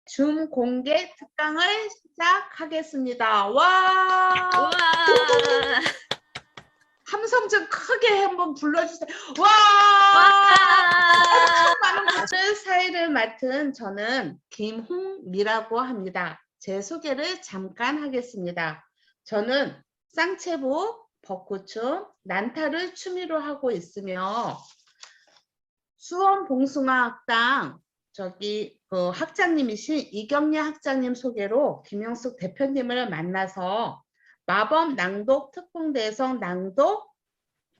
줌 공개 특강을 시작하겠습니다. 와! 우와! 함성 좀 크게 한번 불러주세요. 와! 오늘 사회를 맡은 저는 김홍미라고 합니다. 제 소개를 잠깐 하겠습니다. 저는 쌍체부, 벚꽃춤, 난타를 취미로 하고 있으며 수원 봉숭아학당 학장님이신 이경례 학장님 소개로 김영숙 대표님을 만나서 마법 낭독 특공대에서 낭독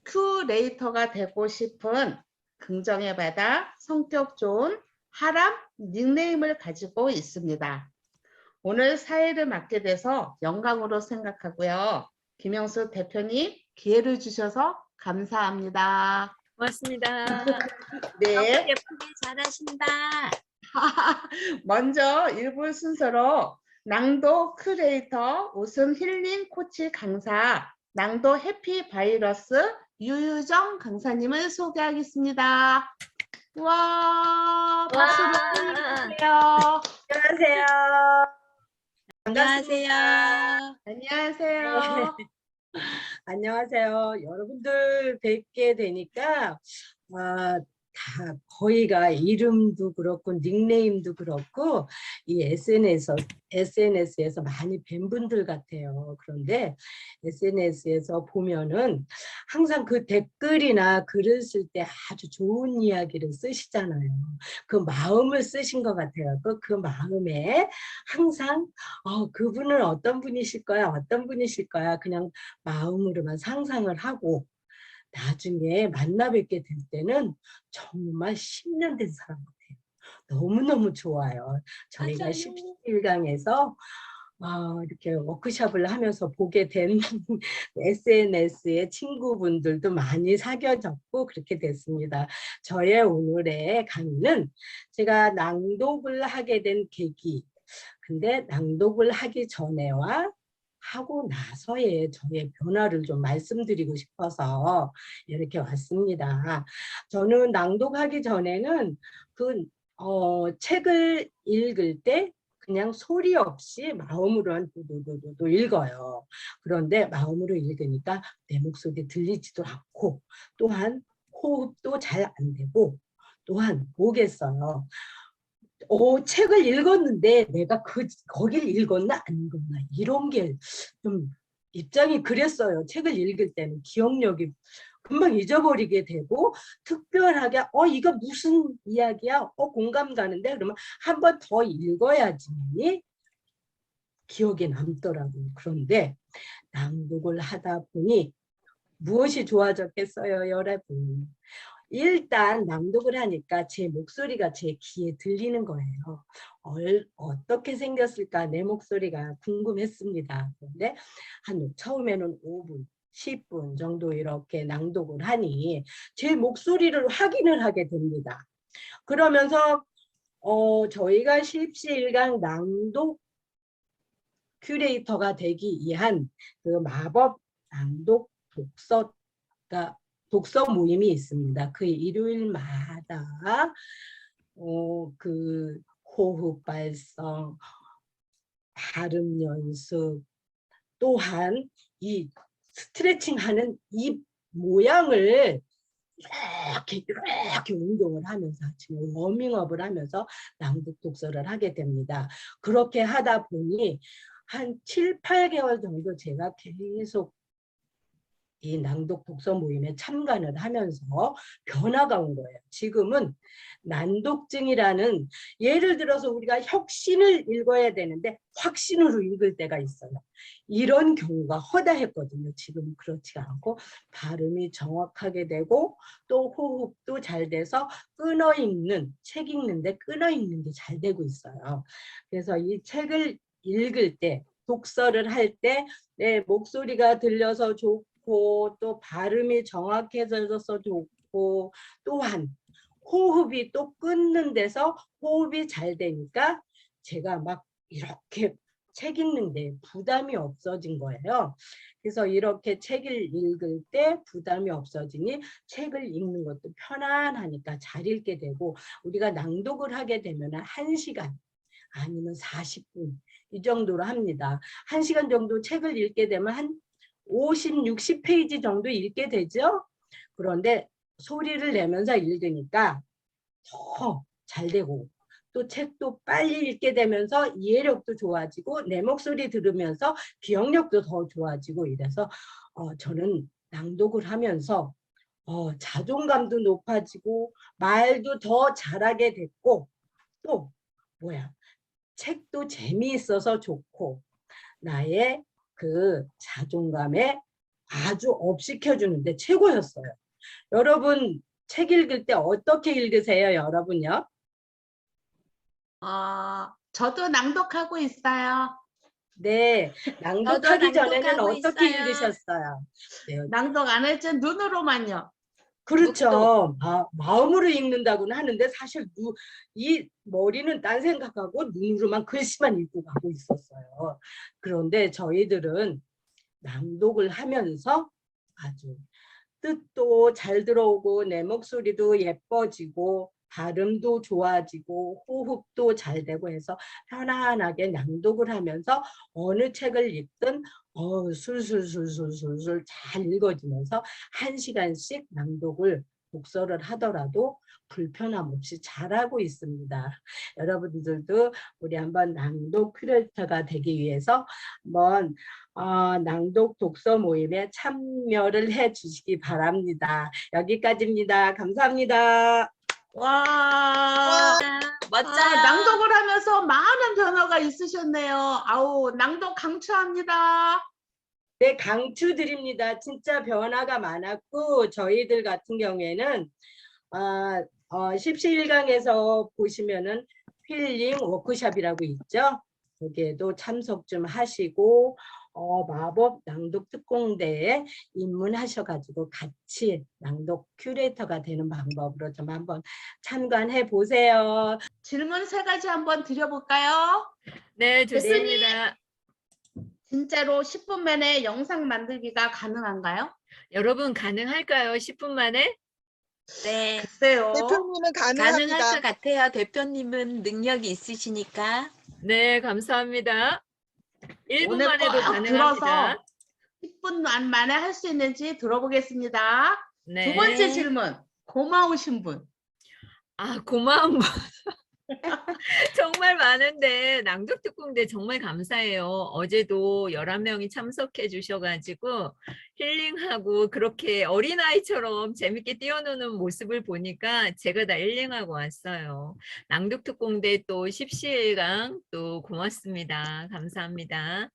큐레이터가 되고 싶은 긍정의 바다, 성격 좋은 하람 닉네임을 가지고 있습니다. 오늘 사회를 맡게 돼서 영광으로 생각하고요. 김영숙 대표님 기회를 주셔서 감사합니다. 고맙습니다. 네. 예쁘게 잘하신다. 먼저 1부 순서로 낭독 큐레이터 우승 힐링 코치 강사 낭독 해피 바이러스 유유정 강사님을 소개하겠습니다. 와, 박수로 보내주세요. 안녕하세요. 안녕하세요. 네. 안녕하세요. 여러분들 뵙게 되니까 다 거의가 이름도 그렇고 닉네임도 그렇고 이 SNS에서 많이 뵌 분들 같아요. 그런데 SNS에서 보면은 항상 그 댓글이나 글을 쓸 때 아주 좋은 이야기를 쓰시잖아요. 그 마음을 쓰신 것 같아요. 그 마음에 항상 그분은 어떤 분이실 거야, 어떤 분이실 거야 그냥 마음으로만 상상을 하고 나중에 만나 뵙게 될 때는 정말 10년 된 사람 같아요. 너무너무 좋아요. 저희가 17강에서 이렇게 워크숍을 하면서 보게 된 SNS의 친구분들도 많이 사귀어졌고 그렇게 됐습니다. 저의 오늘의 강의는 제가 낭독을 하게 된 계기, 근데 낭독을 하기 전에와 하고 나서의 저의 변화를 좀 말씀드리고 싶어서 이렇게 왔습니다. 저는 낭독하기 전에는 책을 읽을 때 그냥 소리 없이 마음으로만 도도도도 읽어요. 그런데 마음으로 읽으니까 내 목소리 들리지도 않고 또한 호흡도 잘 안 되고 또한 뭐겠어요. 책을 읽었는데 내가 거길 읽었나 안 읽었나 이런 게 좀 입장이 그랬어요. 책을 읽을 때는 기억력이 금방 잊어버리게 되고 특별하게 이거 무슨 이야기야? 공감 가는데 그러면 한 번 더 읽어야지 기억에 남더라고요. 그런데 낭독을 하다 보니 무엇이 좋아졌겠어요, 여러분? 일단 낭독을 하니까 제 목소리가 제 귀에 들리는 거예요. 어떻게 생겼을까 내 목소리가 궁금했습니다. 그런데 처음에는 5분, 10분 정도 이렇게 낭독을 하니 제 목소리를 확인을 하게 됩니다. 그러면서 저희가 실시일강 낭독 큐레이터가 되기 위한 그 마법 낭독 독서 모임이 있습니다. 그 일요일마다 그 호흡 발성, 발음 연습, 또한 이 스트레칭하는 입 모양을 이렇게 운동을 하면서 아침에 워밍업을 하면서 낭독 독서를 하게 됩니다. 그렇게 하다 보니 한 7, 8개월 정도 제가 계속 이 낭독 독서 모임에 참관을 하면서 변화가 온 거예요. 지금은 난독증이라는, 예를 들어서 우리가 혁신을 읽어야 되는데 확신으로 읽을 때가 있어요. 이런 경우가 허다했거든요. 지금은 그렇지가 않고 발음이 정확하게 되고 또 호흡도 잘 돼서 책 읽는데 끊어 읽는 게 잘 되고 있어요. 그래서 이 책을 읽을 때, 독서를 할 때 내 목소리가 들려서 좋고 또 발음이 정확해져서 좋고 또한 호흡이 또 끊는 데서 호흡이 잘 되니까 제가 막 이렇게 책 읽는데 부담이 없어진 거예요. 그래서 이렇게 책을 읽을 때 부담이 없어지니 책을 읽는 것도 편안하니까 잘 읽게 되고, 우리가 낭독을 하게 되면 1시간 아니면 40분 이 정도로 합니다. 1시간 정도 책을 읽게 되면 한 50, 60페이지 정도 읽게 되죠. 그런데 소리를 내면서 읽으니까 더 잘 되고 또 책도 빨리 읽게 되면서 이해력도 좋아지고 내 목소리 들으면서 기억력도 더 좋아지고 이래서 저는 낭독을 하면서 자존감도 높아지고 말도 더 잘하게 됐고 또 책도 재미있어서 좋고 나의 그 자존감에 아주 업시켜주는데 최고였어요. 여러분 책 읽을 때 어떻게 읽으세요, 여러분요? 저도 낭독하고 있어요. 네, 낭독하기 전에는 낭독하고 어떻게 있어요. 읽으셨어요? 네, 낭독 안 했죠? 눈으로만요. 그렇죠. 마음으로 읽는다고는 하는데 사실 이 머리는 딴 생각하고 눈으로만 글씨만 읽고 가고 있었어요. 그런데 저희들은 낭독을 하면서 아주 뜻도 잘 들어오고 내 목소리도 예뻐지고 발음도 좋아지고 호흡도 잘 되고 해서 편안하게 낭독을 하면서 어느 책을 읽든 술술술술술술 잘 읽어지면서 1시간씩 낭독을 독서를 하더라도 불편함 없이 잘하고 있습니다. 여러분들도 우리 한번 낭독 큐레이터가 되기 위해서 한번 낭독 독서 모임에 참여를 해 주시기 바랍니다. 여기까지입니다. 감사합니다. 와, 멋져요. 낭독을 하면서 많은 변화가 있으셨네요. 아우, 낭독 강추합니다. 네, 강추드립니다. 진짜 변화가 많았고 저희들 같은 경우에는 14일강에서 보시면은 힐링 워크숍이라고 있죠. 거기에도 참석 좀 하시고 마법 낭독 특공대에 입문하셔가지고 같이 낭독 큐레이터가 되는 방법으로 좀 한번 참관해 보세요. 질문 3가지 한번 드려볼까요? 네, 좋습니다. 진짜로 10분 만에 영상 만들기가 가능한가요? 여러분 가능할까요? 10분 만에? 네, 글쎄요. 대표님은 가능할 가능합니다. 것 같아요. 대표님은 능력이 있으시니까. 네, 감사합니다. 1분 오늘 만에도 꼭 가능합니다. 들어서 10분 만에 할 수 있는지 들어보겠습니다. 네. 2번째 질문. 고마우신 분. 고마운 분. 정말 많은데 낭독특공대 정말 감사해요. 어제도 11명이 참석해 주셔가지고 힐링하고 그렇게 어린아이처럼 재밌게 뛰어노는 모습을 보니까 제가 다 힐링하고 왔어요. 낭독특공대 또 14일강 또 고맙습니다. 감사합니다.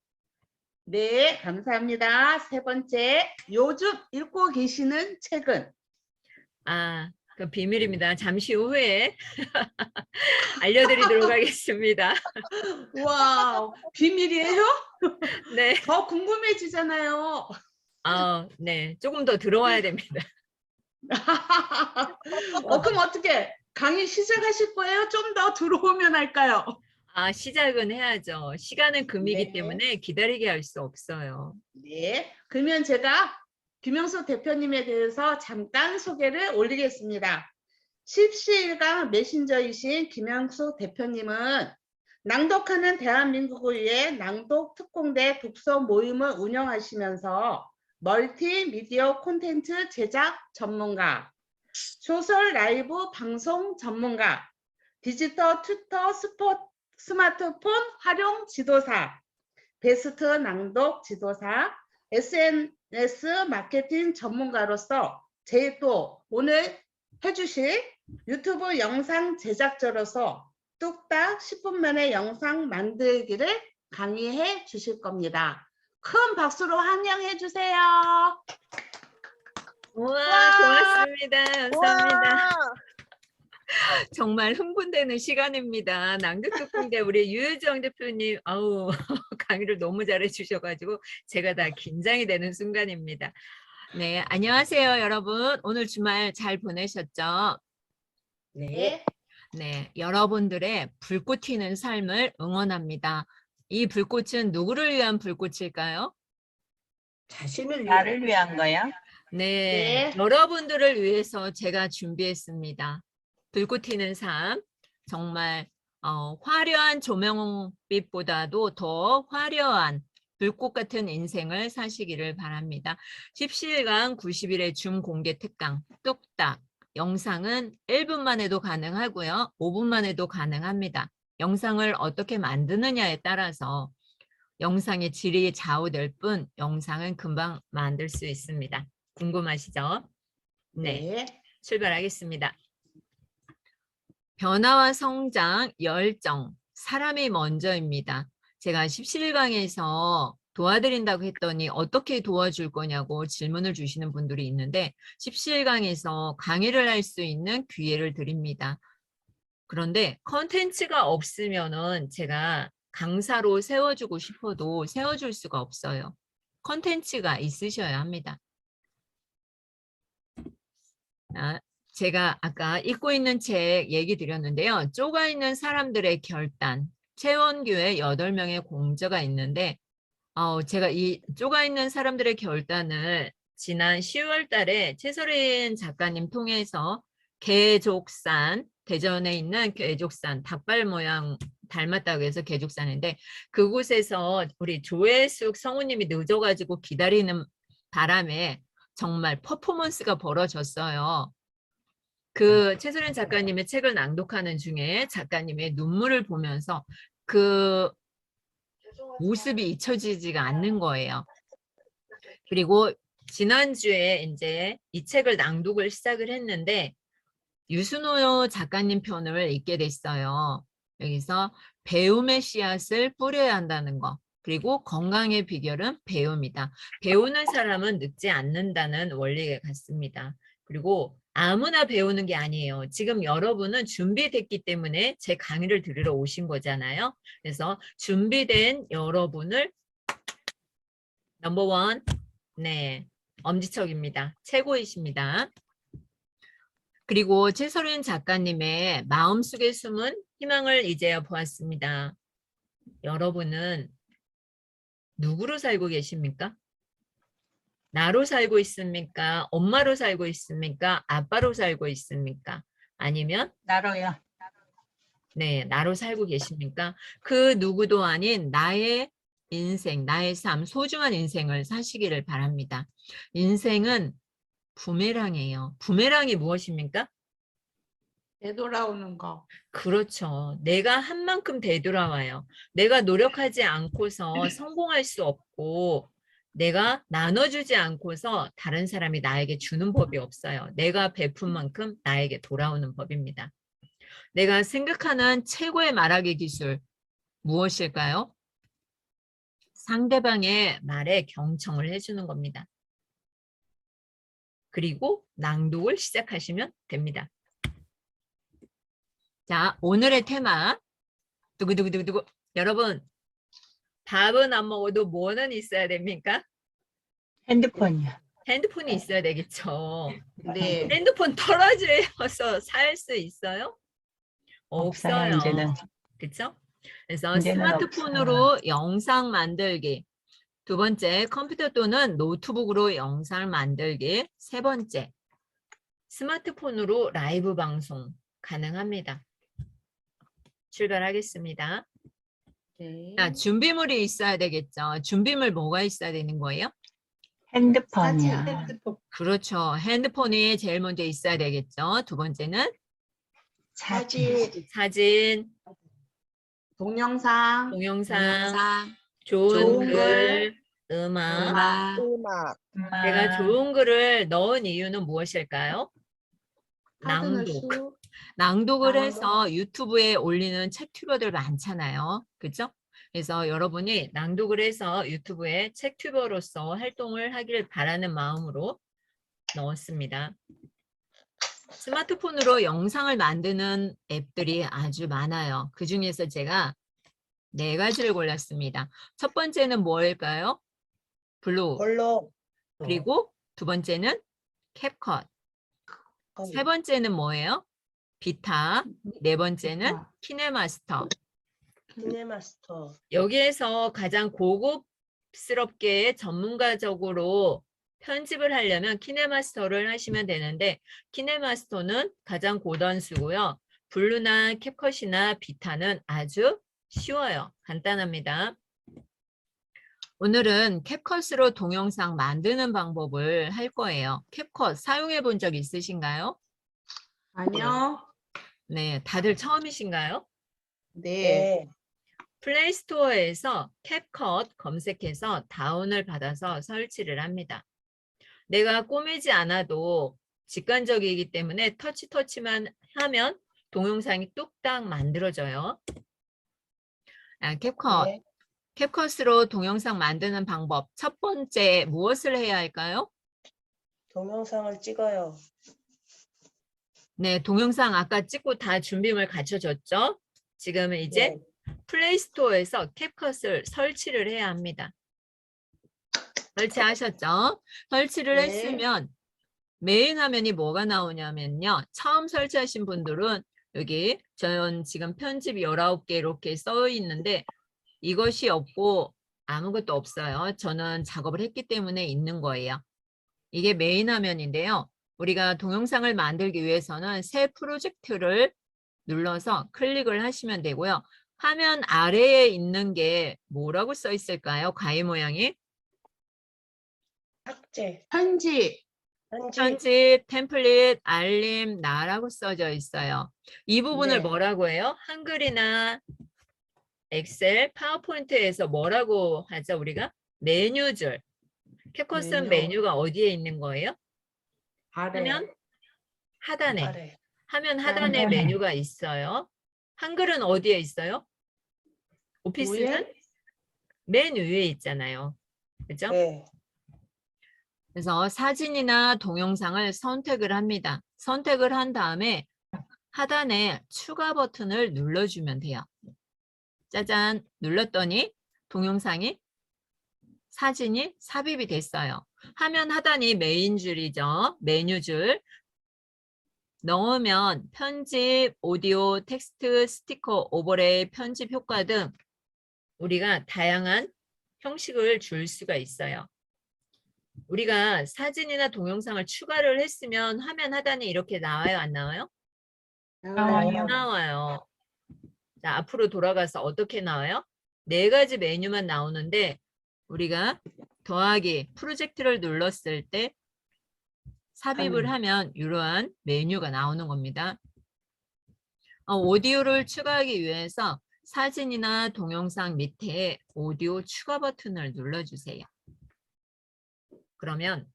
네, 감사합니다. 3번째. 요즘 읽고 계시는 책은? 그 비밀입니다. 잠시 후에 알려드리도록 하겠습니다. 와, 비밀이에요? 네. 더 궁금해지잖아요. 네. 조금 더 들어와야 됩니다. 그럼 어떻게? 강의 시작하실 거예요? 좀 더 들어오면 할까요? 시작은 해야죠. 시간은 금이기 네. 때문에 기다리게 할 수 없어요. 네, 그러면 제가 김영수 대표님에 대해서 잠깐 소개를 올리겠습니다. 14일강 메신저이신 김영수 대표님은 낭독하는 대한민국을 위해 낭독 특공대 독서 모임을 운영하시면서 멀티미디어 콘텐츠 제작 전문가, 소설 라이브 방송 전문가, 디지털 튜터 스마트폰 활용 지도사, 베스트 낭독 지도사, SNS 마케팅 전문가로서 또 오늘 해주실 유튜브 영상 제작자로서 뚝딱 10분 만에 영상 만들기를 강의해 주실 겁니다. 큰 박수로 환영해 주세요. 우와, 고맙습니다. 감사합니다. 와, 정말 흥분되는 시간입니다. 낭독특공대 우리 유유정 대표님, 강의를 너무 잘해 주셔가지고 제가 다 긴장이 되는 순간입니다. 네, 안녕하세요, 여러분. 오늘 주말 잘 보내셨죠? 네. 네, 여러분들의 불꽃 튀는 삶을 응원합니다. 이 불꽃은 누구를 위한 불꽃일까요? 자신을 나를 위한 거야? 네, 네. 여러분들을 위해서 제가 준비했습니다. 불꽃 튀는 삶, 정말 화려한 조명빛보다도 더 화려한 불꽃 같은 인생을 사시기를 바랍니다. 십시일강 90일의 줌 공개 특강 뚝딱 영상은 1분만 해도 가능하고요. 5분만 해도 가능합니다. 영상을 어떻게 만드느냐에 따라서 영상의 질이 좌우될 뿐 영상은 금방 만들 수 있습니다. 궁금하시죠? 네, 네. 출발하겠습니다. 변화와 성장, 열정, 사람이 먼저입니다. 제가 17강에서 도와드린다고 했더니 어떻게 도와줄 거냐고 질문을 주시는 분들이 있는데 17강에서 강의를 할 수 있는 기회를 드립니다. 그런데 컨텐츠가 없으면은 제가 강사로 세워주고 싶어도 세워줄 수가 없어요. 컨텐츠가 있으셔야 합니다. 제가 아까 읽고 있는 책 얘기 드렸는데요. 쪼가 있는 사람들의 결단, 최원규의 8명의 공저가 있는데 제가 이 쪼가 있는 사람들의 결단을 지난 10월 달에 최설인 작가님 통해서 개족산, 대전에 있는 개족산, 닭발 모양 닮았다고 해서 개족산인데 그곳에서 우리 조혜숙 성우님이 늦어가지고 기다리는 바람에 정말 퍼포먼스가 벌어졌어요. 그 최설인 작가님의 책을 낭독하는 중에 작가님의 눈물을 보면서 그 모습이 잊혀지지가 않는 거예요. 그리고 지난주에 이제 이 책을 낭독을 시작을 했는데 유순호 작가님 편을 읽게 됐어요. 여기서 배움의 씨앗을 뿌려야 한다는 거. 그리고 건강의 비결은 배움이다. 배우는 사람은 늙지 않는다는 원리에 같습니다. 그리고 아무나 배우는 게 아니에요. 지금 여러분은 준비됐기 때문에 제 강의를 들으러 오신 거잖아요. 그래서 준비된 여러분을 넘버원, 네, 엄지척입니다. 최고이십니다. 그리고 최설인 작가님의 마음속에 숨은 희망을 이제야 보았습니다. 여러분은 누구로 살고 계십니까? 나로 살고 있습니까? 엄마로 살고 있습니까? 아빠로 살고 있습니까? 아니면 나로요. 네, 나로 살고 계십니까? 그 누구도 아닌 나의 인생, 나의 삶, 소중한 인생을 사시기를 바랍니다. 인생은 부메랑이에요. 부메랑이 무엇입니까? 되돌아오는 거. 그렇죠. 내가 한 만큼 되돌아와요. 내가 노력하지 않고서 성공할 수 없고 내가 나눠주지 않고서 다른 사람이 나에게 주는 법이 없어요. 내가 베푼 만큼 나에게 돌아오는 법입니다. 내가 생각하는 최고의 말하기 기술 무엇일까요? 상대방의 말에 경청을 해주는 겁니다. 그리고 낭독을 시작하시면 됩니다. 자, 오늘의 테마 두구두구두구두구. 여러분 밥은 안 먹어도 뭐는 있어야 됩니까? 핸드폰이요. 핸드폰이 있어야 되겠죠. 네. 핸드폰 떨어져서 살 수 있어요? 없어요. 이제는. 그렇죠? 그래서 이제는 스마트폰으로 영상 만들기. 두 번째, 컴퓨터 또는 노트북으로 영상 만들기. 세 번째, 스마트폰으로 라이브 방송 가능합니다. 출발하겠습니다. 네. 자, 준비물이 있어야 되겠죠. 준비물 뭐가 있어야 되는 거예요? 핸드폰이요. 핸드폰. 그렇죠. 핸드폰이 제일 먼저 있어야 되겠죠. 두 번째는 사진, 동영상. 동영상, 좋은 좋은 글, 음악. 음악. 제가 좋은 글을 넣은 이유는 무엇일까요? 낭독. 낭독. 낭독을 낭독. 해서 유튜브에 올리는 책 튜버들 많잖아요. 그렇죠? 그래서 여러분이 낭독을 해서 유튜브에 책 튜버로서 활동을 하길 바라는 마음으로 넣었습니다. 스마트폰으로 영상을 만드는 앱들이 아주 많아요. 그 중에서 제가 4가지를 골랐습니다. 첫 번째는 뭐일까요? 블로그. 그리고 두 번째는 캡컷. 세 번째는 뭐예요? 비타. 네 번째는 비타. 키네마스터. 키네마스터. 여기에서 가장 고급스럽게 전문가적으로 편집을 하려면 키네마스터를 하시면 되는데 키네마스터는 가장 고단수고요. 블루나 캡컷이나 비타는 아주 쉬워요. 간단합니다. 오늘은 캡컷으로 동영상 만드는 방법을 할 거예요. 캡컷 사용해 본 적 있으신가요? 아니요. 네, 다들 처음이신가요? 네. 플레이스토어에서 캡컷 검색해서 다운을 받아서 설치를 합니다. 내가 꾸미지 않아도 직관적이기 때문에 터치만 하면 동영상이 뚝딱 만들어져요. 캡컷. 네. 캡컷으로 동영상 만드는 방법. 첫 번째, 무엇을 해야 할까요? 동영상을 찍어요. 네, 동영상 아까 찍고 다 준비물 갖춰졌죠? 지금은 이제 네. 플레이스토어에서 캡컷을 설치를 해야 합니다. 설치하셨죠? 설치를 네. 했으면 메인 화면이 뭐가 나오냐면요. 처음 설치하신 분들은 여기 전 지금 편집 19개 이렇게 써 있는데 이것이 없고 아무것도 없어요. 저는 작업을 했기 때문에 있는 거예요. 이게 메인 화면인데요. 우리가 동영상을 만들기 위해서는 새 프로젝트를 눌러서 클릭을 하시면 되고요. 화면 아래에 있는 게 뭐라고 써 있을까요? 가위 모양이? 삭제, 편집. 편집, 템플릿, 알림, 나라고 써져 있어요. 이 부분을 네. 뭐라고 해요? 한글이나 엑셀, 파워포인트에서 뭐라고 하죠? 우리가? 메뉴줄. 캡컷은 메뉴가 어디에 있는 거예요? 아래. 화면 하단에. 아래. 화면 하단에 메뉴가 있어요. 한글은 어디에 있어요? 오피스는 맨 위에 있잖아요. 그죠? 네. 그래서 사진이나 동영상을 선택을 합니다. 선택을 한 다음에 하단에 추가 버튼을 눌러주면 돼요. 짜잔 눌렀더니 동영상이 사진이 삽입이 됐어요. 화면 하단이 메인 줄이죠. 메뉴 줄. 넣으면 편집, 오디오, 텍스트, 스티커, 오버레이, 편집 효과 등 우리가 다양한 형식을 줄 수가 있어요. 우리가 사진이나 동영상을 추가를 했으면 화면 하단에 이렇게 나와요? 안 나와요? 나와요. 나와요. 자, 앞으로 돌아가서 어떻게 나와요? 4가지 메뉴만 나오는데 우리가 더하기 프로젝트를 눌렀을 때 삽입을 하면 이러한 메뉴가 나오는 겁니다. 오디오를 추가하기 위해서 사진이나 동영상 밑에 오디오 추가 버튼을 눌러주세요. 그러면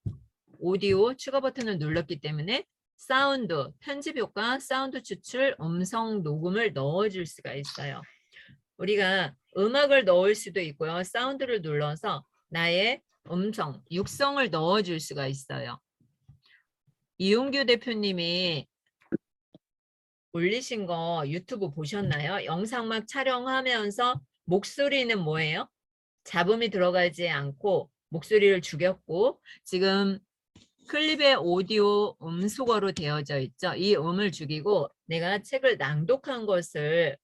오디오 추가 버튼을 눌렀기 때문에 사운드, 편집 효과, 사운드 추출, 음성 녹음을 넣어줄 수가 있어요. 우리가 음악을 넣을 수도 있고요. 사운드를 눌러서 나의 음성, 육성을 넣어줄 수가 있어요. 이용규 대표님이 올리신 거 유튜브 보셨나요? 영상 막 촬영하면서 목소리는 뭐예요? 잡음이 들어가지 않고 목소리를 죽였고 지금 클립의 오디오 음수거로 되어져 있죠. 이 음을 죽이고 내가 책을 낭독한 것을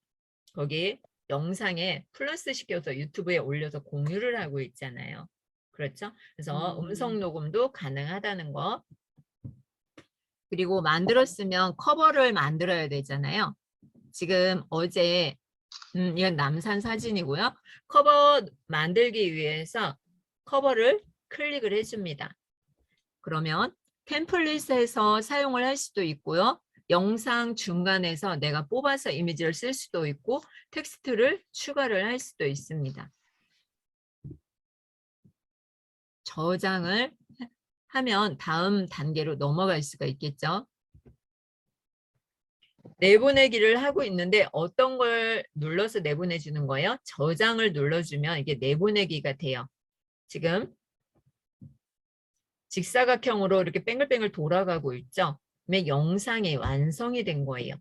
거기 영상에 플러스 시켜서 유튜브에 올려서 공유를 하고 있잖아요. 그렇죠? 그래서 음성 녹음도 가능하다는 거. 그리고 만들었으면 커버를 만들어야 되잖아요. 지금 어제 이건 남산 사진이고요. 커버 만들기 위해서 커버를 클릭을 해줍니다. 그러면 템플릿에서 사용을 할 수도 있고요. 영상 중간에서 내가 뽑아서 이미지를 쓸 수도 있고 텍스트를 추가를 할 수도 있습니다. 저장을 하면 다음 단계로 넘어갈 수가 있겠죠. 내보내기를 하고 있는데 어떤 걸 눌러서 내보내주는 거예요? 저장을 눌러주면 이게 내보내기가 돼요. 지금 직사각형으로 이렇게 뱅글뱅글 돌아가고 있죠. 그러면 영상이 완성이 된 거예요.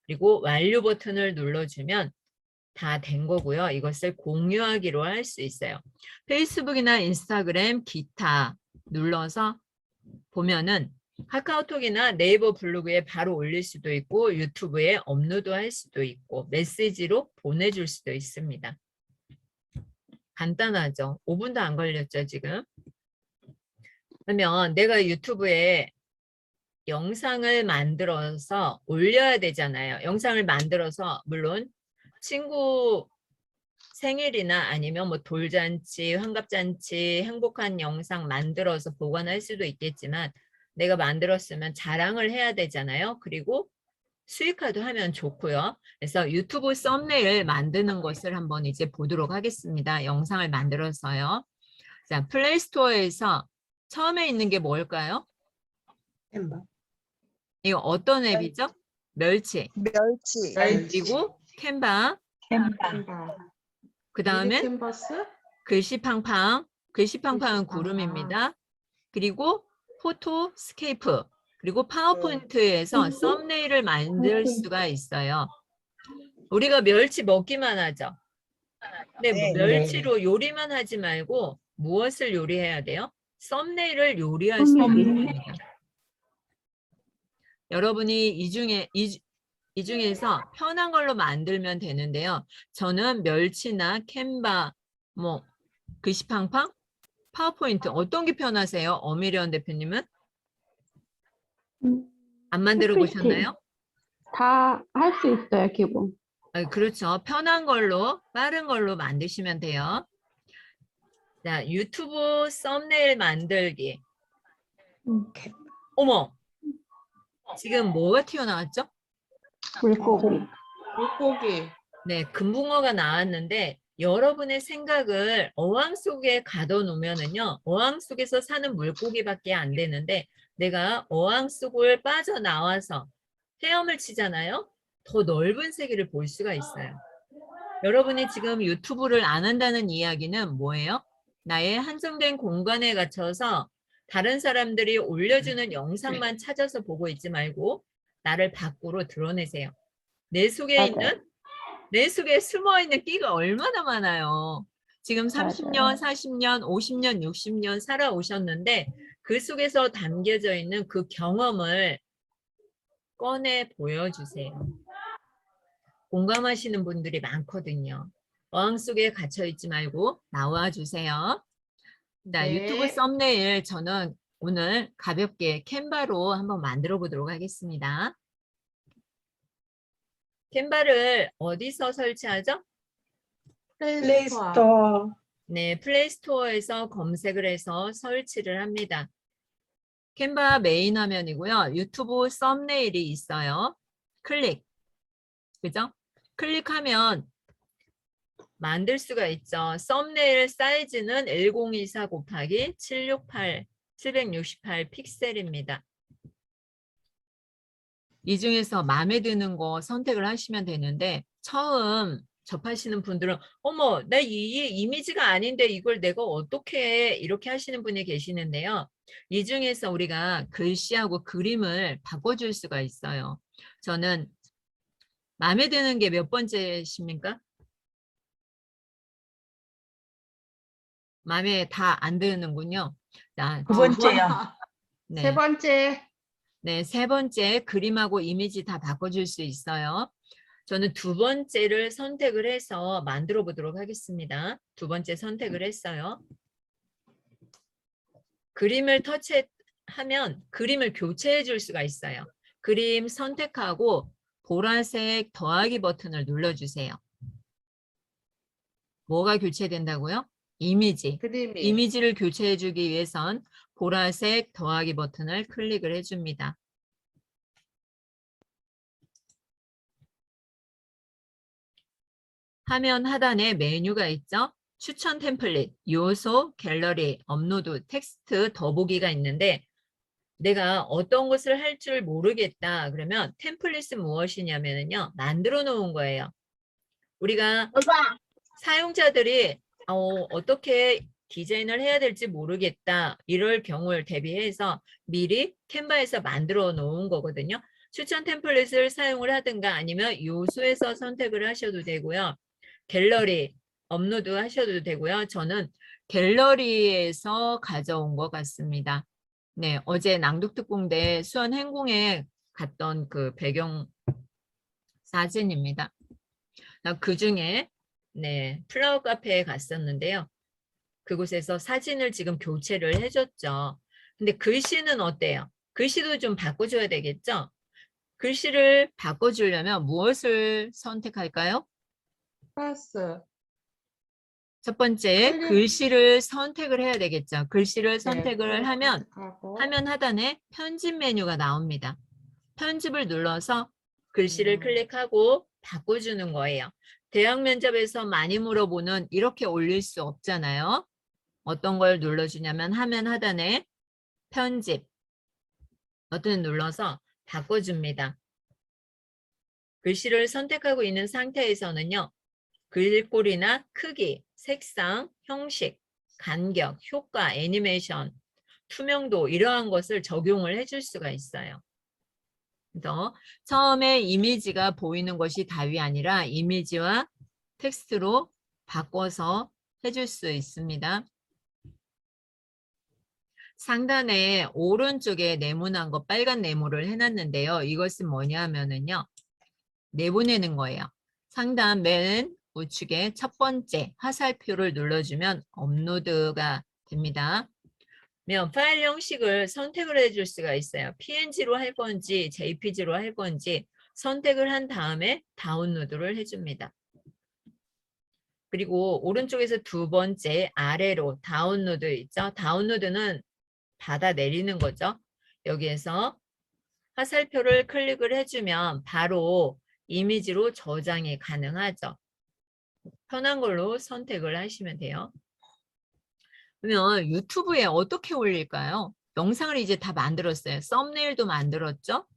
그리고 완료 버튼을 눌러주면 다 된 거고요. 이것을 공유하기로 할 수 있어요. 페이스북이나 인스타그램, 기타 눌러서 보면은 카카오톡이나 네이버 블로그에 바로 올릴 수도 있고 유튜브에 업로드할 수도 있고 메시지로 보내줄 수도 있습니다. 간단하죠. 5분도 안 걸렸죠, 지금. 그러면 내가 유튜브에 영상을 만들어서 올려야 되잖아요. 영상을 만들어서 물론 친구 생일이나 아니면 뭐 돌잔치, 환갑잔치, 행복한 영상 만들어서 보관할 수도 있겠지만 내가 만들었으면 자랑을 해야 되잖아요. 그리고 수익화도 하면 좋고요. 그래서 유튜브 썸네일 만드는 것을 한번 이제 보도록 하겠습니다. 영상을 만들어서요. 자, 플레이스토어에서 처음에 있는 게 뭘까요? 캔바. 이거 어떤 앱이죠? 멸치. 멸치. 그리고 캔바. 그 다음에 캔버스? 글씨팡팡. 글씨팡팡은 글씨팡팡. 구름입니다. 그리고 포토스케이프. 그리고 파워포인트에서 썸네일을 만들 수가 있어요. 우리가 멸치 먹기만 하죠. 근데 네. 멸치로 요리만 하지 말고 무엇을 요리해야 돼요? 썸네일을 요리할 수 있습니다. 여러분이 이 중에서 편한 걸로 만들면 되는데요. 저는 멸치나 캔바, 뭐 글씨팡팡, 파워포인트 어떤 게 편하세요? 어미련 대표님은? 안 만들어 보셨나요? 다 할 수 있어요, 기본. 그렇죠. 편한 걸로, 빠른 걸로 만드시면 돼요. 자, 유튜브 썸네일 만들기. 어머! 지금 뭐가 튀어나왔죠? 물고기. 물고기. 네, 금붕어가 나왔는데 여러분의 생각을 어항 속에 가둬놓으면은요, 어항 속에서 사는 물고기밖에 안 되는데 내가 어항 속을 빠져나와서 헤엄을 치잖아요. 더 넓은 세계를 볼 수가 있어요. 여러분이 지금 유튜브를 안 한다는 이야기는 뭐예요? 나의 한정된 공간에 갇혀서 다른 사람들이 올려주는 영상만 찾아서 보고 있지 말고 나를 밖으로 드러내세요. 내 속에 있는, 내 속에 숨어있는 끼가 얼마나 많아요. 지금 30년, 40년, 50년, 60년 살아오셨는데 그 속에서 담겨져 있는 그 경험을 꺼내 보여주세요. 공감하시는 분들이 많거든요. 어항 속에 갇혀 있지 말고 나와주세요. 자, 네. 유튜브 썸네일 저는 오늘 가볍게 캔바로 한번 만들어 보도록 하겠습니다. 캔바를 어디서 설치하죠? 플레이스토어. 네, 플레이스토어에서 검색을 해서 설치를 합니다. 캔바 메인 화면이고요. 유튜브 썸네일이 있어요. 클릭. 그죠? 클릭하면 만들 수가 있죠. 썸네일 사이즈는 1024 곱하기 768 픽셀입니다. 이 중에서 마음에 드는 거 선택을 하시면 되는데 처음 접하시는 분들은 어머, 나 이 이미지가 아닌데 이걸 내가 어떻게 해? 이렇게 하시는 분이 계시는데요. 이 중에서 우리가 글씨하고 그림을 바꿔줄 수가 있어요. 저는 마음에 드는 게 몇 번째십니까? 마음에 다 안 드는군요. 자, 두 번째요. 네. 세 번째. 네, 세 번째 그림하고 이미지 다 바꿔줄 수 있어요. 저는 두 번째를 선택을 해서 만들어 보도록 하겠습니다. 두 번째 선택을 했어요. 그림을 터치하면 그림을 교체해 줄 수가 있어요. 그림 선택하고 보라색 더하기 버튼을 눌러주세요. 뭐가 교체된다고요? 이미지. 그림이. 이미지를 교체해 주기 위해선 보라색 더하기 버튼을 클릭을 해줍니다. 화면 하단에 메뉴가 있죠? 추천 템플릿, 요소, 갤러리, 업로드, 텍스트, 더보기가 있는데 내가 어떤 것을 할 줄 모르겠다. 그러면 템플릿은 무엇이냐면요. 만들어 놓은 거예요. 우리가 사용자들이 어떻게 디자인을 해야 될지 모르겠다. 이럴 경우를 대비해서 미리 캔바에서 만들어 놓은 거거든요. 추천 템플릿을 사용을 하든가 아니면 요소에서 선택을 하셔도 되고요. 갤러리 업로드 하셔도 되고요. 저는 갤러리에서 가져온 것 같습니다. 네, 어제 낭독특공대 수원행궁에 갔던 그 배경 사진입니다. 그 중에 네, 플라워 카페에 갔었는데요. 그곳에서 사진을 지금 교체를 해줬죠. 근데 글씨는 어때요? 글씨도 좀 바꿔줘야 되겠죠? 글씨를 바꿔주려면 무엇을 선택할까요? 패스. 첫 번째, 클릭. 글씨를 선택을 해야 되겠죠. 글씨를 네, 선택을 하면 클릭하고. 화면 하단에 편집 메뉴가 나옵니다. 편집을 눌러서 글씨를 클릭하고 바꿔주는 거예요. 대학 면접에서 많이 물어보는 이렇게 올릴 수 없잖아요. 어떤 걸 눌러주냐면 화면 하단에 편집 버튼을 눌러서 바꿔줍니다. 글씨를 선택하고 있는 상태에서는요. 글꼴이나 크기, 색상, 형식, 간격, 효과, 애니메이션, 투명도 이러한 것을 적용을 해줄 수가 있어요. 그래서 처음에 이미지가 보이는 것이 답이 아니라 이미지와 텍스트로 바꿔서 해줄 수 있습니다. 상단에 오른쪽에 네모난 거 빨간 네모를 해놨는데요. 이것은 뭐냐면은요. 내보내는 거예요. 상단 맨 우측에 첫 번째 화살표를 눌러주면 업로드가 됩니다. 그러면 파일 형식을 선택을 해줄 수가 있어요. PNG로 할 건지 JPG로 할 건지 선택을 한 다음에 다운로드를 해줍니다. 그리고 오른쪽에서 두 번째 아래로 다운로드 있죠. 다운로드는 받아 내리는 거죠. 여기에서 화살표를 클릭을 해주면 바로 이미지로 저장이 가능하죠. 편한 걸로 선택을 하시면 돼요. 그러면 유튜브에 어떻게 올릴까요? 영상을 이제 다 만들었어요. 썸네일도 만들었죠?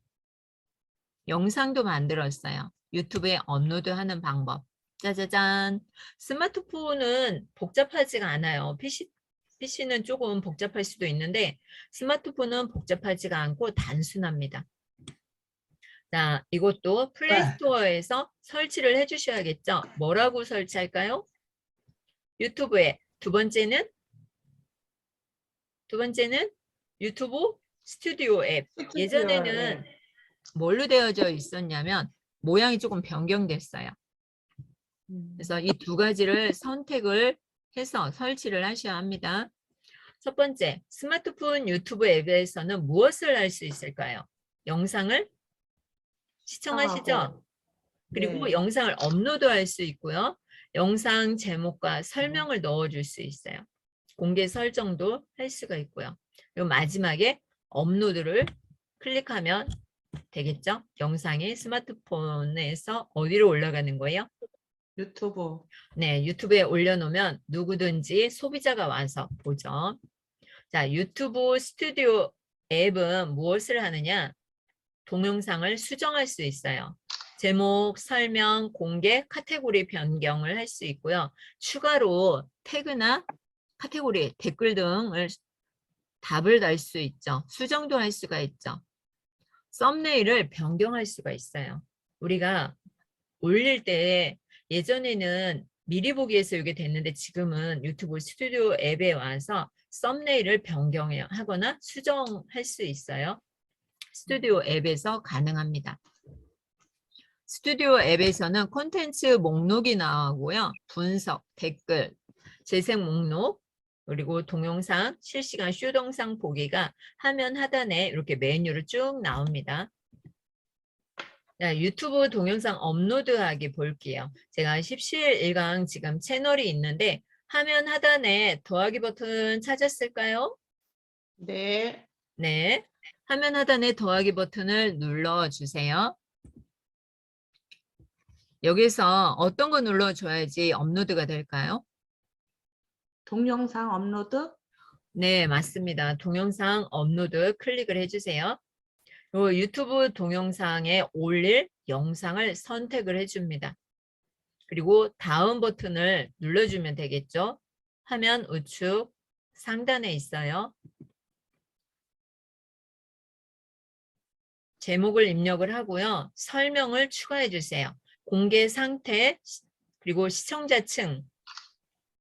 영상도 만들었어요. 유튜브에 업로드하는 방법. 짜자잔. 스마트폰은 복잡하지가 않아요. PC는 조금 복잡할 수도 있는데 스마트폰은 복잡하지가 않고 단순합니다. 자, 이것도 플레이스토어에서 설치를 해주셔야겠죠. 뭐라고 설치할까요? 유튜브에 두 번째는 유튜브 스튜디오 앱. 예전에는 뭘로 되어져 있었냐면 모양이 조금 변경됐어요. 그래서 이 두 가지를 선택을 해서 설치를 하셔야 합니다. 첫 번째, 스마트폰 유튜브 앱에서는 무엇을 할 수 있을까요? 영상을 시청하시죠? 그리고 네. 영상을 업로드할 수 있고요. 영상 제목과 설명을 넣어줄 수 있어요. 공개 설정도 할 수가 있고요. 그리고 마지막에 업로드를 클릭하면 되겠죠? 영상이 스마트폰에서 어디로 올라가는 거예요? 유튜브. 네, 유튜브에 올려놓으면 누구든지 소비자가 와서 보죠. 자, 유튜브 스튜디오 앱은 무엇을 하느냐? 동영상을 수정할 수 있어요. 제목, 설명, 공개, 카테고리 변경을 할 수 있고요. 추가로 태그나 카테고리, 댓글 등을 답을 달 수 있죠. 수정도 할 수가 있죠. 썸네일을 변경할 수가 있어요. 우리가 올릴 때 예전에는 미리 보기에서 이게 됐는데 지금은 유튜브 스튜디오 앱에 와서 썸네일을 변경하거나 수정할 수 있어요. 스튜디오 앱에서 가능합니다. 스튜디오 앱에서는 콘텐츠 목록이 나오고요. 분석, 댓글, 재생 목록, 그리고 동영상, 실시간 쇼 동상 보기가 화면 하단에 이렇게 메뉴로 쭉 나옵니다. 자, 유튜브 동영상 업로드하기 볼게요. 제가 17일강 지금 채널이 있는데 화면 하단에 더하기 버튼 찾았을까요? 네. 네. 화면 하단에 더하기 버튼을 눌러주세요. 여기서 어떤 거 눌러줘야지 업로드가 될까요? 동영상 업로드. 네, 맞습니다. 동영상 업로드 클릭을 해주세요. 요 유튜브 동영상에 올릴 영상을 선택을 해줍니다. 그리고 다음 버튼을 눌러주면 되겠죠. 화면 우측 상단에 있어요. 제목을 입력을 하고요. 설명을 추가해 주세요. 공개 상태, 그리고 시청자층,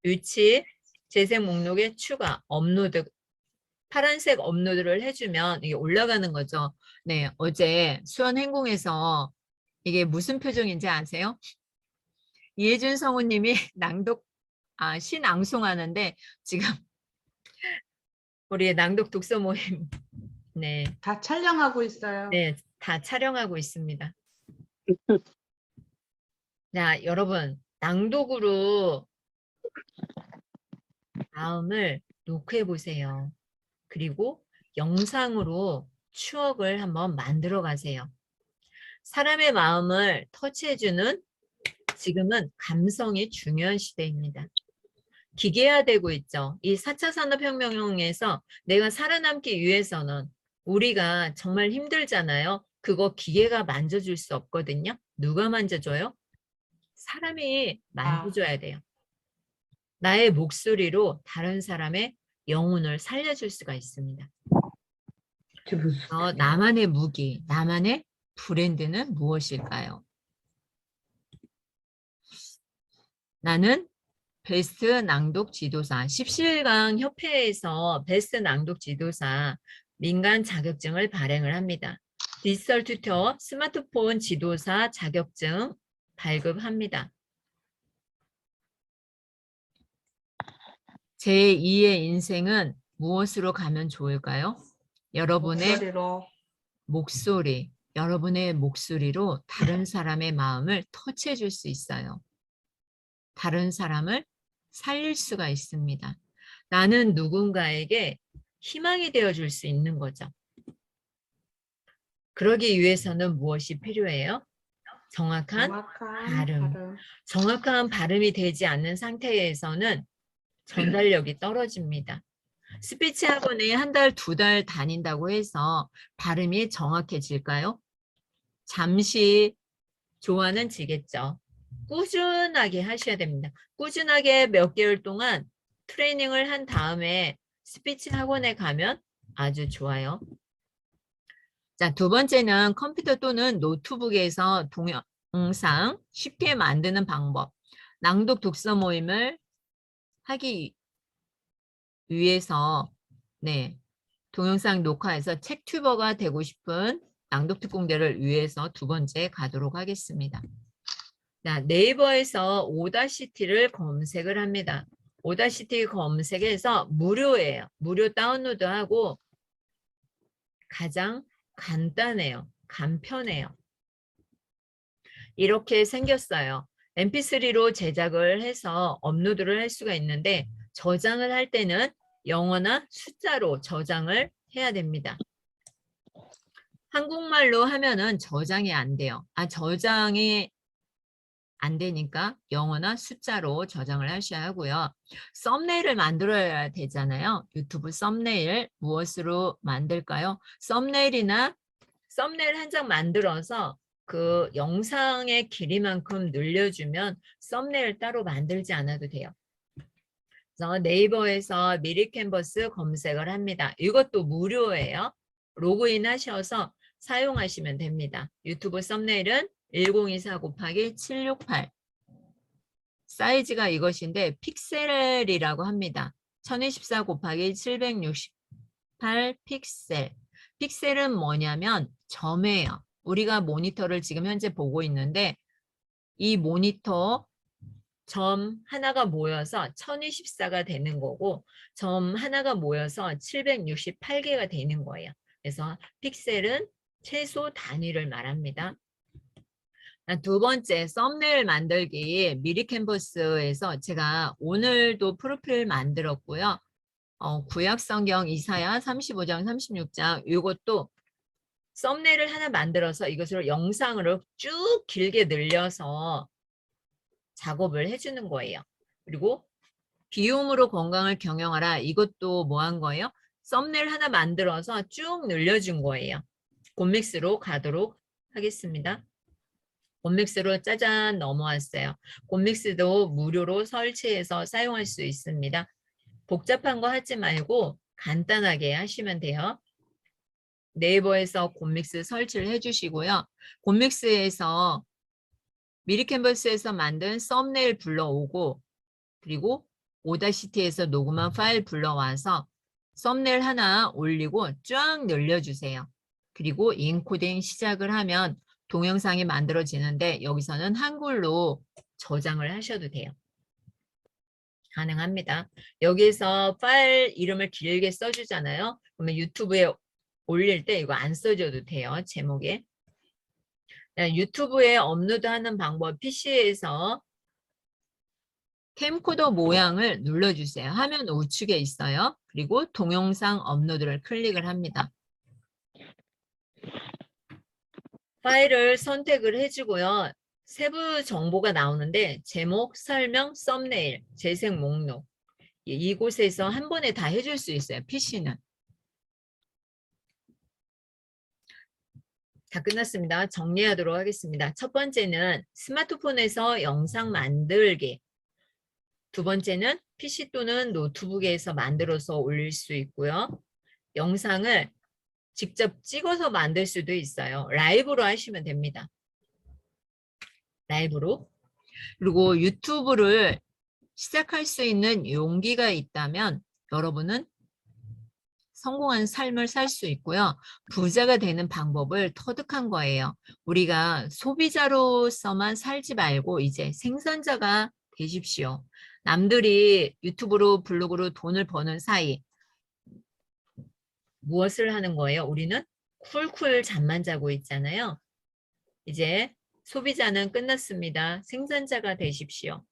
위치, 재생 목록에 추가, 업로드, 파란색 업로드를 해주면 이게 올라가는 거죠. 네, 어제 수원행궁에서 이게 무슨 표정인지 아세요? 이혜준 성우님이 신앙송하는데 지금 우리 낭독 독서 모임 네, 다 촬영하고 있어요. 네, 다 촬영하고 있습니다. 자, 여러분, 낭독으로 마음을 녹화해 보세요. 그리고 영상으로 추억을 한번 만들어 가세요. 사람의 마음을 터치해주는 지금은 감성이 중요한 시대입니다. 기계화되고 있죠. 이 4차 산업혁명에서 내가 살아남기 위해서는 우리가 정말 힘들잖아요. 그거 기계가 만져줄 수 없거든요. 누가 만져줘요? 사람이 만져줘야 돼요. 나의 목소리로 다른 사람의 영혼을 살려줄 수가 있습니다. 나만의 무기, 나만의 브랜드는 무엇일까요? 나는 베스트 낭독 지도사, 17강 협회에서 베스트 낭독 지도사 민간 자격증을 발행을 합니다. 디지털 튜터, 스마트폰 지도사 자격증 발급합니다. 제2의 인생은 무엇으로 가면 좋을까요? 여러분의 목소리로. 목소리, 여러분의 목소리로 다른 사람의 마음을 터치해 줄 수 있어요. 다른 사람을 살릴 수가 있습니다. 나는 누군가에게 희망이 되어줄 수 있는 거죠. 그러기 위해서는 무엇이 필요해요? 정확한 발음. 정확한 발음이 되지 않는 상태에서는 전달력이 떨어집니다. 스피치 학원에 한 달, 2달 다닌다고 해서 발음이 정확해질까요? 잠시 좋아는 지겠죠. 꾸준하게 하셔야 됩니다. 꾸준하게 몇 개월 동안 트레이닝을 한 다음에 스피치 학원에 가면 아주 좋아요. 자, 두 번째는 컴퓨터 또는 노트북에서 동영상 쉽게 만드는 방법. 낭독 독서 모임을 하기 위해서 동영상 녹화해서 책 튜버가 되고 싶은 낭독 특공대를 위해서 두 번째 가도록 하겠습니다. 자, 네이버에서 오다시티를 검색을 합니다. 오다시티 검색해서 무료예요. 무료 다운로드하고 가장 간단해요. 간편해요. 이렇게 생겼어요. mp3로 제작을 해서 업로드를 할 수가 있는데 저장을 할 때는 영어나 숫자로 저장을 해야 됩니다. 한국말로 하면은 저장이 안 돼요. 저장이 안 되니까 영어나 숫자로 저장을 하셔야 하고요. 썸네일을 만들어야 되잖아요. 유튜브 썸네일 무엇으로 만들까요? 썸네일 한 장 만들어서 그 영상의 길이만큼 늘려주면 썸네일 따로 만들지 않아도 돼요. 그래서 네이버에서 미리 캔버스 검색을 합니다. 이것도 무료예요. 로그인 하셔서 사용하시면 됩니다. 유튜브 썸네일은 1024 곱하기 768 사이즈가 이것인데 픽셀이라고 합니다. 1024 곱하기 768 픽셀. 픽셀은 뭐냐면 점이에요. 우리가 모니터를 지금 현재 보고 있는데 이 모니터 점 하나가 모여서 1024가 되는 거고 점 하나가 모여서 768개가 되는 거예요. 그래서 픽셀은 최소 단위를 말합니다. 두 번째, 썸네일 만들기 미리 캔버스에서 제가 오늘도 프로필 만들었고요. 구약성경 이사야 35장, 36장 이것도 썸네일을 하나 만들어서 이것을 영상으로 쭉 길게 늘려서 작업을 해주는 거예요. 그리고 비움으로 건강을 경영하라. 이것도 뭐 한 거예요? 썸네일 하나 만들어서 쭉 늘려준 거예요. 곰믹스로 가도록 하겠습니다. 곰믹스로 짜잔 넘어왔어요. 곰믹스도 무료로 설치해서 사용할 수 있습니다. 복잡한 거 하지 말고 간단하게 하시면 돼요. 네이버에서 곰믹스 설치를 해주시고요. 곰믹스에서 미리 캔버스에서 만든 썸네일 불러오고 그리고 오다시티에서 녹음한 파일 불러와서 썸네일 하나 올리고 쫙 늘려주세요. 그리고 인코딩 시작을 하면 동영상이 만들어지는데 여기서는 한글로 저장을 하셔도 돼요. 가능합니다. 여기서 파일 이름을 길게 써주잖아요. 그러면 유튜브에 올릴 때 이거 안 써줘도 돼요. 제목에. 유튜브에 업로드하는 방법 PC에서 캠코더 모양을 눌러주세요. 화면 우측에 있어요. 그리고 동영상 업로드를 클릭을 합니다. 파일을 선택을 해주고요. 세부 정보가 나오는데 제목, 설명, 썸네일, 재생 목록 이곳에서 한 번에 다 해줄 수 있어요. PC는. 다 끝났습니다. 정리하도록 하겠습니다. 첫 번째는 스마트폰에서 영상 만들기. 두 번째는 PC 또는 노트북에서 만들어서 올릴 수 있고요. 영상을 직접 찍어서 만들 수도 있어요. 라이브로 하시면 됩니다. 라이브로. 그리고 유튜브를 시작할 수 있는 용기가 있다면 여러분은 성공한 삶을 살 수 있고요. 부자가 되는 방법을 터득한 거예요. 우리가 소비자로서만 살지 말고 이제 생산자가 되십시오. 남들이 유튜브로 블로그로 돈을 버는 사이 무엇을 하는 거예요? 우리는 쿨쿨 잠만 자고 있잖아요. 이제 소비자는 끝났습니다. 생산자가 되십시오.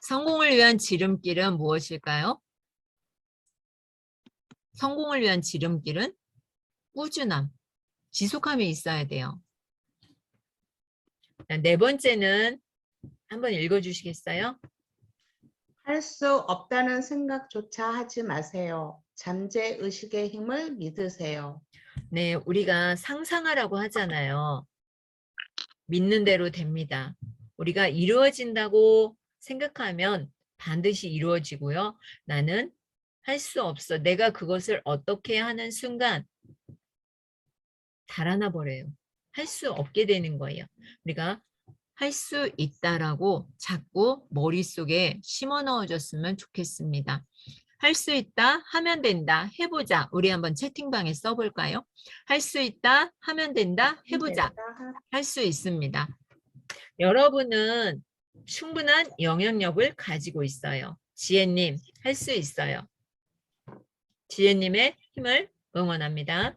성공을 위한 지름길은 무엇일까요? 성공을 위한 지름길은 꾸준함, 지속함이 있어야 돼요. 네 번째는 한번 읽어주시겠어요? 할 수 없다는 생각조차 하지 마세요. 잠재의식의 힘을 믿으세요. 네, 우리가 상상하라고 하잖아요. 믿는 대로 됩니다. 우리가 이루어진다고 생각하면 반드시 이루어지고요. 나는 할 수 없어. 내가 그것을 어떻게 하는 순간 달아나 버려요. 할 수 없게 되는 거예요. 우리가 할 수 있다라고 자꾸 머릿속에 심어 넣어줬으면 좋겠습니다. 할 수 있다, 하면 된다, 해보자. 우리 한번 채팅방에 써볼까요? 할 수 있다, 하면 된다, 해보자. 할 수 있습니다. 여러분은 충분한 영향력을 가지고 있어요. 지혜님, 할 수 있어요. 지혜님의 힘을 응원합니다.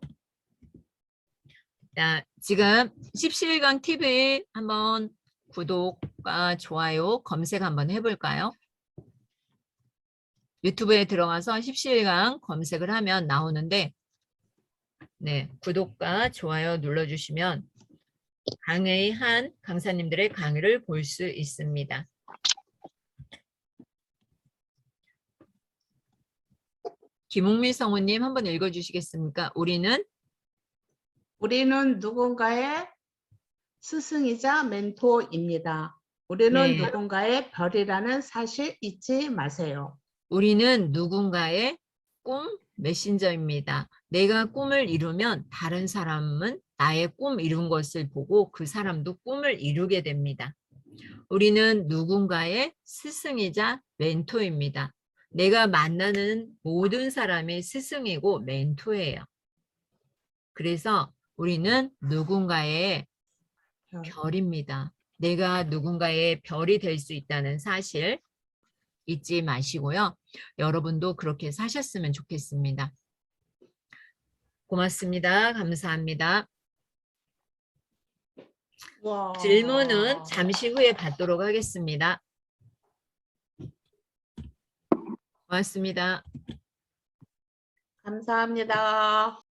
자, 지금 17강 TV 한번 구독과 좋아요 검색 한번 해볼까요? 유튜브에 들어가서 17강 검색을 하면 나오는데 네, 구독과 좋아요 눌러주시면 강의한 강사님들의 강의를 볼 수 있습니다. 김웅미 성우님 한번 읽어주시겠습니까? 우리는 누군가의 스승이자 멘토입니다. 우리는 네. 누군가의 별이라는 사실 잊지 마세요. 우리는 누군가의 꿈 메신저입니다. 내가 꿈을 이루면 다른 사람은 나의 꿈 이룬 것을 보고 그 사람도 꿈을 이루게 됩니다. 우리는 누군가의 스승이자 멘토입니다. 내가 만나는 모든 사람이 스승이고 멘토예요. 그래서 우리는 누군가의 별입니다. 내가 누군가의 별이 될 수 있다는 사실 잊지 마시고요. 여러분도 그렇게 사셨으면 좋겠습니다. 고맙습니다. 감사합니다. 와. 질문은 잠시 후에 받도록 하겠습니다. 고맙습니다. 감사합니다.